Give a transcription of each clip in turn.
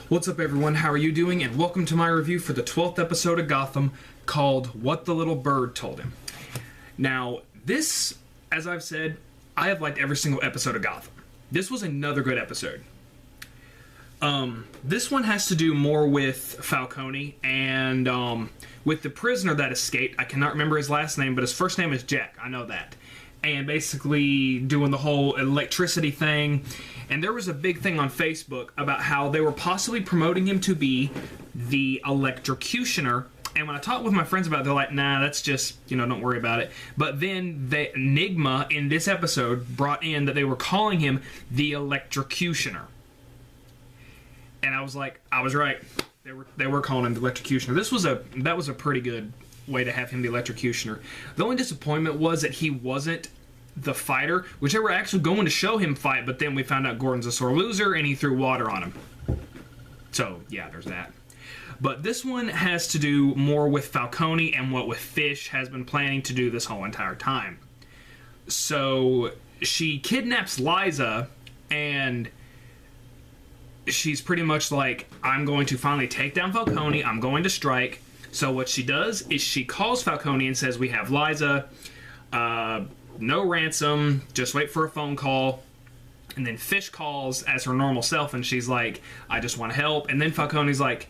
What's up, everyone? How are you doing? And welcome to my review for the 12th episode of Gotham, called What the Little Bird Told Him. Now, this, as I've said, I have liked every single episode of Gotham. This was another good episode. This one has to do more with Falcone and with the prisoner that escaped. I cannot remember his last name, but his first name is Jack. I know that. And basically doing the whole electricity thing. And there was a big thing on Facebook about how they were possibly promoting him to be the electrocutioner. And when I talked with my friends about it, they're like, nah, that's just, don't worry about it. But then the Enigma in this episode brought in that they were calling him the electrocutioner. And I was like, I was right. They were calling him the electrocutioner. That was a pretty good way to have him the electrocutioner. The only disappointment was that he wasn't the fighter, which they were actually going to show him fight, but then we found out Gordon's a sore loser and he threw water on him. So yeah, there's that. But this one has to do more with Falcone and what with Fish has been planning to do this whole entire time. So she kidnaps Liza, and she's pretty much like, I'm going to finally take down Falcone, I'm going to strike. So what she does is she calls Falcone and says, we have Liza, no ransom, just wait for a phone call. And then Fish calls as her normal self, and she's like, I just want help. And then Falcone's like,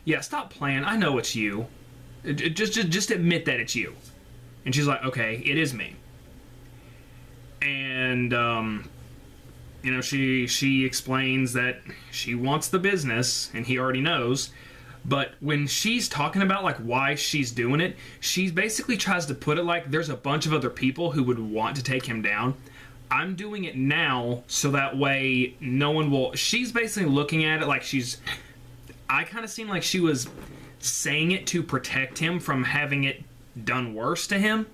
yeah, stop playing, I know it's you. Just admit that it's you. And she's like, okay, it is me. And, she explains that she wants the business, and he already knows. But when she's talking about, like, why she's doing it, she basically tries to put it like there's a bunch of other people who would want to take him down. I'm doing it now so that way no one will... She's basically looking at it like she's... I kind of seem like she was saying it to protect him from having it done worse to him.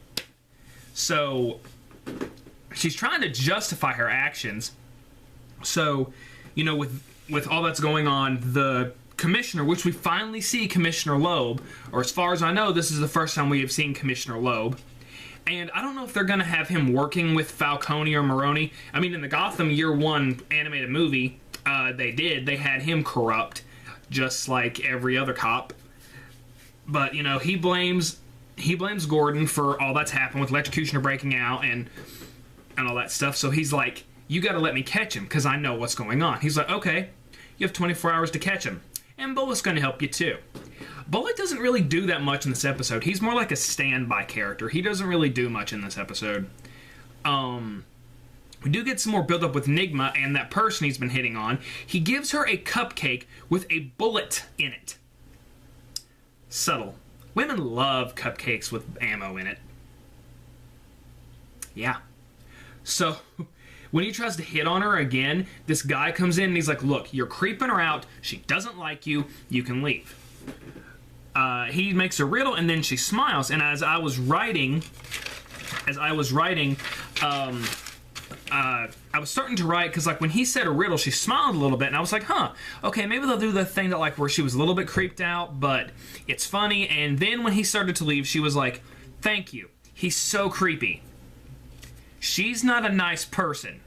So she's trying to justify her actions. So, with all that's going on, the Commissioner, which we finally see Commissioner Loeb, or as far as I know, this is the first time we have seen Commissioner Loeb. And I don't know if they're going to have him working with Falcone or Maroni. I mean, in the Gotham Year 1 animated movie, they had him corrupt, just like every other cop. But, he blames Gordon for all that's happened with Electrocutioner breaking out and all that stuff. So he's like, you got to let me catch him because I know what's going on. He's like, okay, you have 24 hours to catch him. And Bullock's going to help you too. Bullock doesn't really do that much in this episode. He's more like a standby character. He doesn't really do much in this episode. We do get some more build-up with Enigma and that person he's been hitting on. He gives her a cupcake with a bullet in it. Subtle. Women love cupcakes with ammo in it. Yeah. So when he tries to hit on her again, this guy comes in and he's like, look, you're creeping her out. She doesn't like you. You can leave. He makes a riddle and then she smiles. And as I was writing, I was starting to write because, like, when he said a riddle, she smiled a little bit, and I was like, huh, okay, maybe they'll do the thing that, like, where she was a little bit creeped out, but it's funny. And then when he started to leave, she was like, thank you. He's so creepy. She's not a nice person.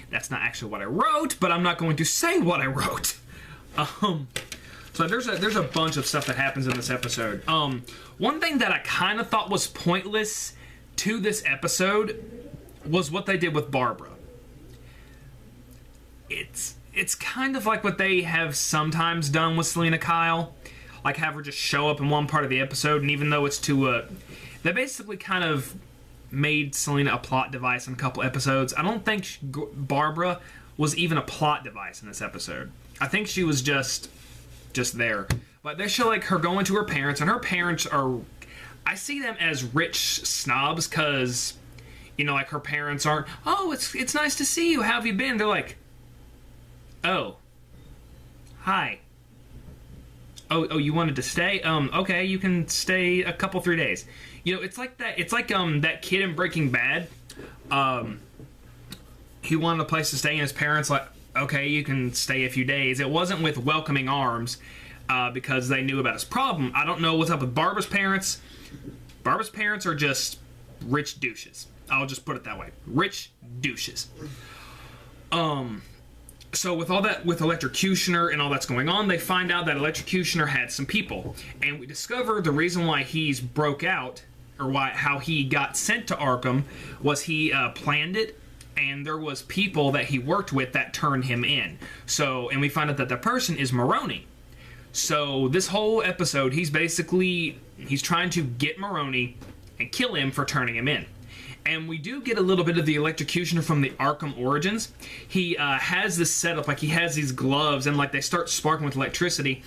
That's not actually what I wrote, but I'm not going to say what I wrote. So there's a bunch of stuff that happens in this episode. One thing that I kind of thought was pointless to this episode was what they did with Barbara. It's kind of like what they have sometimes done with Selina Kyle, like have her just show up in one part of the episode, and even though it's they basically kind of made Selina a plot device in a couple episodes. I don't think Barbara was even a plot device in this episode. I think she was just there. But they show, like, her going to her parents, and her parents are... I see them as rich snobs, because, like, her parents aren't, oh, it's nice to see you, how have you been? They're like, oh, hi. Oh, you wanted to stay? Okay, you can stay a couple, 3 days. It's like that. It's like that kid in Breaking Bad. He wanted a place to stay, and his parents like, okay, you can stay a few days. It wasn't with welcoming arms, because they knew about his problem. I don't know what's up with Barbara's parents. Barbara's parents are just rich douches. I'll just put it that way. Rich douches. So with all that, with Electrocutioner and all that's going on, they find out that Electrocutioner had some people, and we discover the reason why he's broke out, or how he got sent to Arkham, was he planned it, and there was people that he worked with that turned him in. So, and we find out that the person is Maroni. So this whole episode, he's trying to get Maroni and kill him for turning him in. And we do get a little bit of the Electrocutioner from the Arkham Origins. He has this setup, like he has these gloves, and like they start sparking with electricity.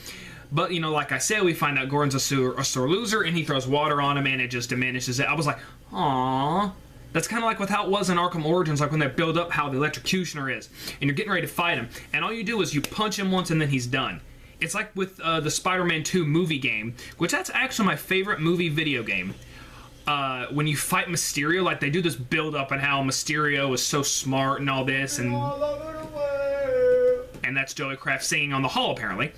But, you know, like I said, we find out Gordon's a sore loser, and he throws water on him, and it just diminishes it. I was like, aww. That's kind of like with how it was in Arkham Origins, like when they build up how the Electrocutioner is, and you're getting ready to fight him, and all you do is you punch him once, and then he's done. It's like with the Spider-Man 2 movie game, which that's actually my favorite movie video game. When you fight Mysterio, like they do this build up and how Mysterio is so smart and all this, and that's Joey Craft singing on the hall apparently.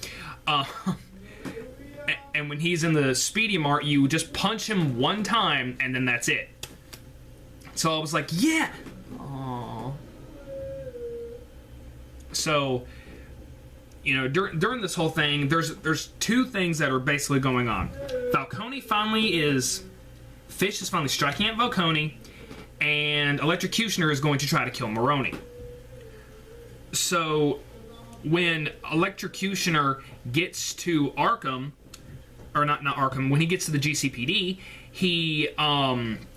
And when he's in the Speedy Mart, you just punch him one time and then that's it. So I was like, yeah. Aww. So, you know, during this whole thing, there's two things that are basically going on. Fish is finally striking at Falcone, and Electrocutioner is going to try to kill Maroni. So, when Electrocutioner gets to Arkham, or not Arkham, when he gets to the GCPD, he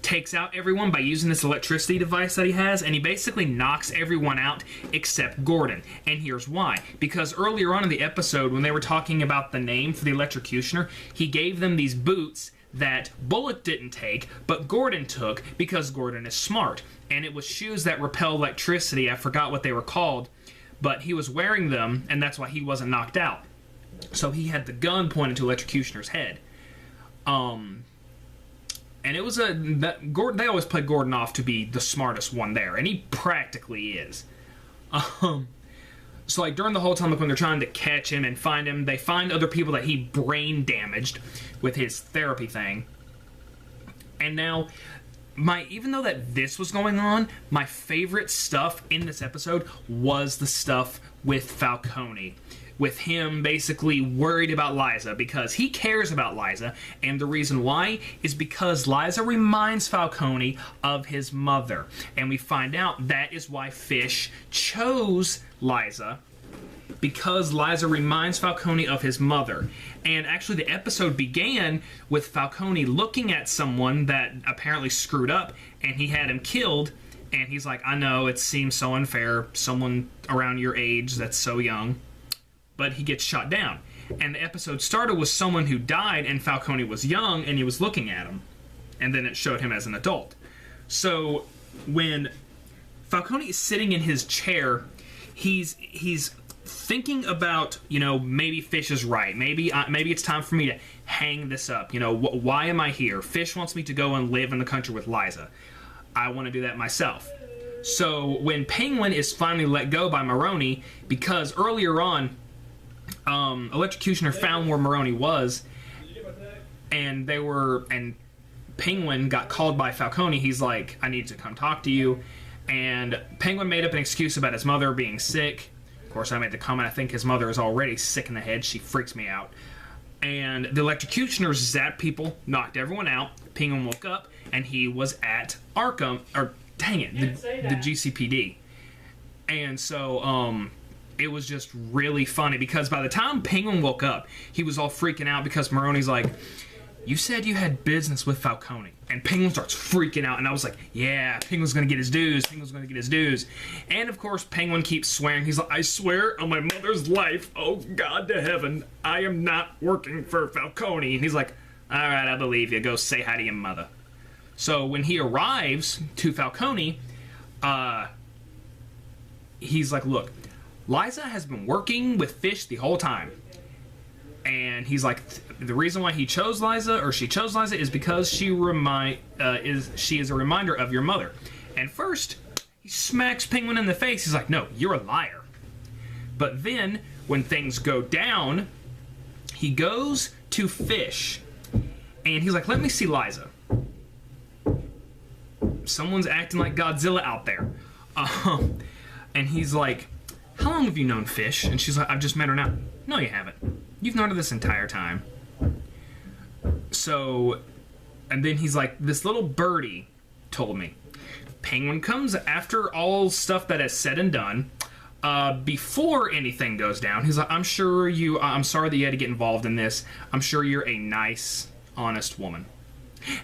takes out everyone by using this electricity device that he has, and he basically knocks everyone out except Gordon. And here's why. Because earlier on in the episode, when they were talking about the name for the Electrocutioner, he gave them these boots that Bullock didn't take, but Gordon took because Gordon is smart. And it was shoes that repel electricity. I forgot what they were called, but he was wearing them, and that's why he wasn't knocked out. So he had the gun pointed to Electrocutioner's head. And it was Gordon. They always play Gordon off to be the smartest one there, and he practically is. So like during the whole time, like when they're trying to catch him and find him, they find other people that he brain damaged with his therapy thing. And now, even though that this was going on, my favorite stuff in this episode was the stuff with Falcone. With him basically worried about Liza, because he cares about Liza, and the reason why is because Liza reminds Falcone of his mother. And we find out that is why Fish chose Liza, because Liza reminds Falcone of his mother. And actually the episode began with Falcone looking at someone that apparently screwed up, and he had him killed, and he's like, I know, it seems so unfair, someone around your age that's so young. But he gets shot down. And the episode started with someone who died, and Falcone was young, and he was looking at him. And then it showed him as an adult. So when Falcone is sitting in his chair, he's thinking about, you know, maybe Fish is right. Maybe it's time for me to hang this up. You know, why am I here? Fish wants me to go and live in the country with Liza. I want to do that myself. So when Penguin is finally let go by Maroni, because earlier on, Electrocutioner found where Maroni was, and Penguin got called by Falcone. He's like, I need to come talk to you. And Penguin made up an excuse about his mother being sick. Of course, I made the comment, I think his mother is already sick in the head. She freaks me out. And the Electrocutioner zapped people, knocked everyone out. Penguin woke up, and he was at Arkham, or dang it, the GCPD. And so, it was just really funny, because by the time Penguin woke up, he was all freaking out because Maroni's like, you said you had business with Falcone. And Penguin starts freaking out, and I was like, yeah, Penguin's gonna get his dues, Penguin's gonna get his dues. And of course, Penguin keeps swearing. He's like, I swear on my mother's life, oh God to heaven, I am not working for Falcone. And he's like, alright, I believe you, go say hi to your mother. So when he arrives to Falcone, he's like, look, Liza has been working with Fish the whole time. And he's like, the reason why he chose Liza, or she chose Liza, is because she is a reminder of your mother. And first, he smacks Penguin in the face. He's like, no, you're a liar. But then, when things go down, he goes to Fish. And he's like, let me see Liza. Someone's acting like Godzilla out there. And he's like, how long have you known Fish? And she's like, I've just met her now. No, you haven't. You've known her this entire time. So, and then he's like, this little birdie told me. Penguin comes after all stuff that is said and done. Before anything goes down, he's like, I'm sorry that you had to get involved in this. I'm sure you're a nice, honest woman.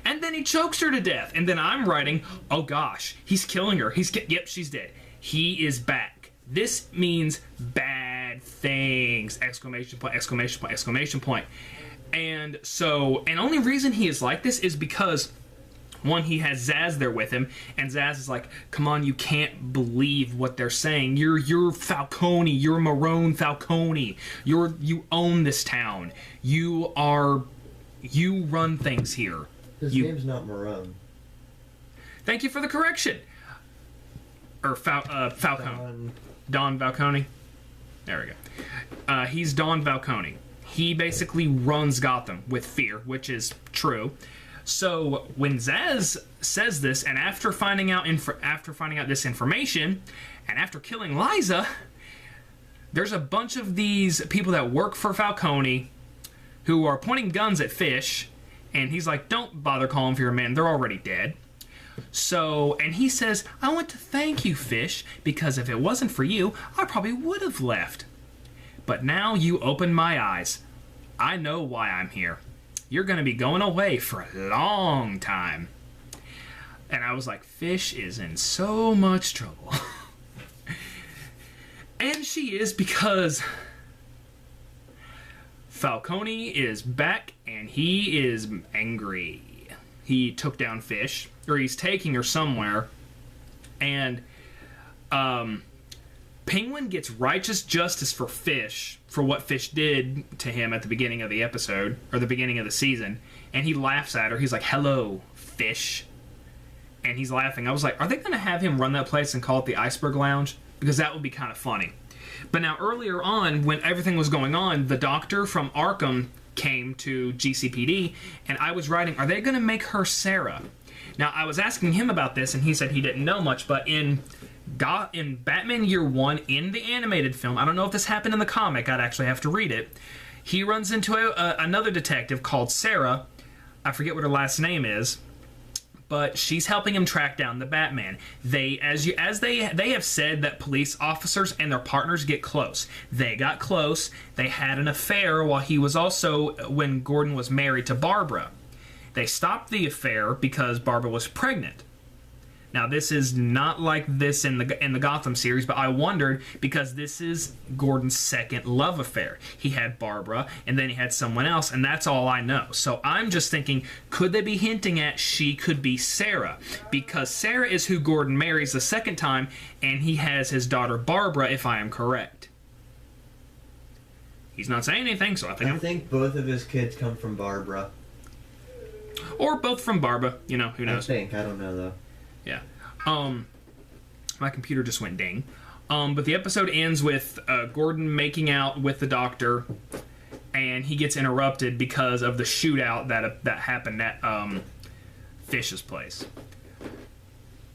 And then he chokes her to death. And then I'm writing, oh gosh, he's killing her. Yep, she's dead. He is back. This means bad things! Exclamation point, exclamation point, exclamation point. And so, and only reason he is like this is because, one, he has Zaz there with him, and Zaz is like, come on, you can't believe what they're saying. You're Falcone, you're Marone Falcone. You own this town. You run things here. His name's not Marone. Thank you for the correction. Or Falcone. Don Falcone. There we go. He's Don Falcone. He basically runs Gotham with fear, which is true. So when Zaz says this, and after finding out this information, and after killing Liza, there's a bunch of these people that work for Falcone who are pointing guns at Fish, and he's like, don't bother calling for your men, they're already dead. So, and he says, I want to thank you, Fish, because if it wasn't for you, I probably would have left. But now you opened my eyes. I know why I'm here. You're going to be going away for a long time. And I was like, Fish is in so much trouble. And she is, because Falcone is back and he is angry. He took down Fish, or he's taking her somewhere, and Penguin gets righteous justice for Fish, for what Fish did to him at the beginning of the episode, or the beginning of the season, and he laughs at her. He's like, hello, Fish. And he's laughing. I was like, are they going to have him run that place and call it the Iceberg Lounge? Because that would be kind of funny. But now, earlier on, when everything was going on, the doctor from Arkham came to GCPD, and I was writing, are they going to make her Sarah? Now, I was asking him about this, and he said he didn't know much, but in Batman Year One, in the animated film, I don't know if this happened in the comic, I'd actually have to read it, he runs into another detective called Sarah. I forget what her last name is, but she's helping him track down the Batman. They have said that police officers and their partners get close. They got close. They had an affair while he was also, when Gordon was married to Barbara. They stopped the affair because Barbara was pregnant. Now, this is not like this in the Gotham series, but I wondered, because this is Gordon's second love affair. He had Barbara, and then he had someone else, and that's all I know. So I'm just thinking, could they be hinting at she could be Sarah? Because Sarah is who Gordon marries the second time, and he has his daughter Barbara, if I am correct. He's not saying anything, so I think both of his kids come from Barbara. Or both from Barbara, who knows. I don't know, though. Yeah. My computer just went ding. But the episode ends with Gordon making out with the doctor, and he gets interrupted because of the shootout that happened at Fish's place.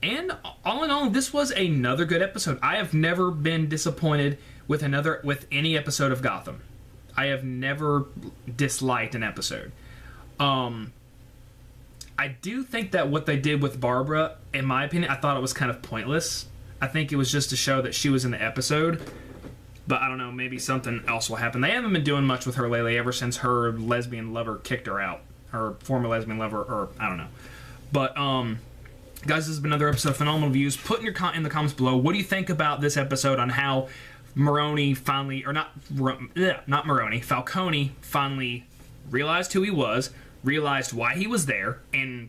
And all in all, this was another good episode. I have never been disappointed with any episode of Gotham. I have never disliked an episode. I do think that what they did with Barbara, in my opinion, I thought it was kind of pointless. I think it was just to show that she was in the episode. But I don't know, maybe something else will happen. They haven't been doing much with her lately ever since her lesbian lover kicked her out. Her former lesbian lover, or I don't know. But, guys, this has been another episode of Phenomenal Views. Put in the comments below, what do you think about this episode on how Marone finally, or not Marone, Falcone finally realized who he was, realized why he was there, and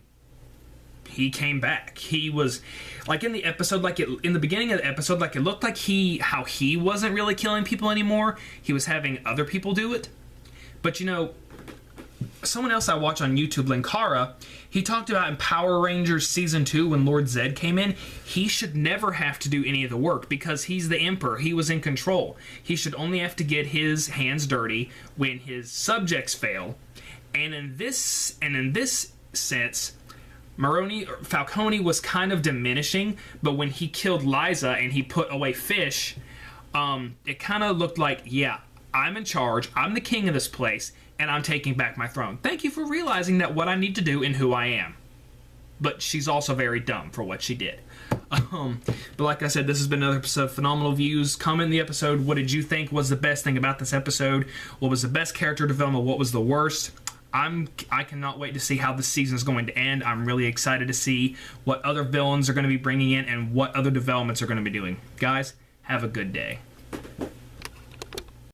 he came back. He was, like in the episode, in the beginning of the episode, it looked like how he wasn't really killing people anymore. He was having other people do it. But someone else I watch on YouTube, Linkara, he talked about in Power Rangers Season 2 when Lord Zed came in, he should never have to do any of the work because he's the Emperor. He was in control. He should only have to get his hands dirty when his subjects fail. And in this sense, Falcone was kind of diminishing, but when he killed Liza and he put away Fish, it kind of looked like, yeah, I'm in charge, I'm the king of this place, and I'm taking back my throne. Thank you for realizing that what I need to do and who I am. But she's also very dumb for what she did. But like I said, this has been another episode of Phenomenal Views. Comment in the episode, what did you think was the best thing about this episode? What was the best character development? What was the worst? I cannot wait to see how this season is going to end. I'm really excited to see what other villains are going to be bringing in and what other developments are going to be doing. Guys, have a good day.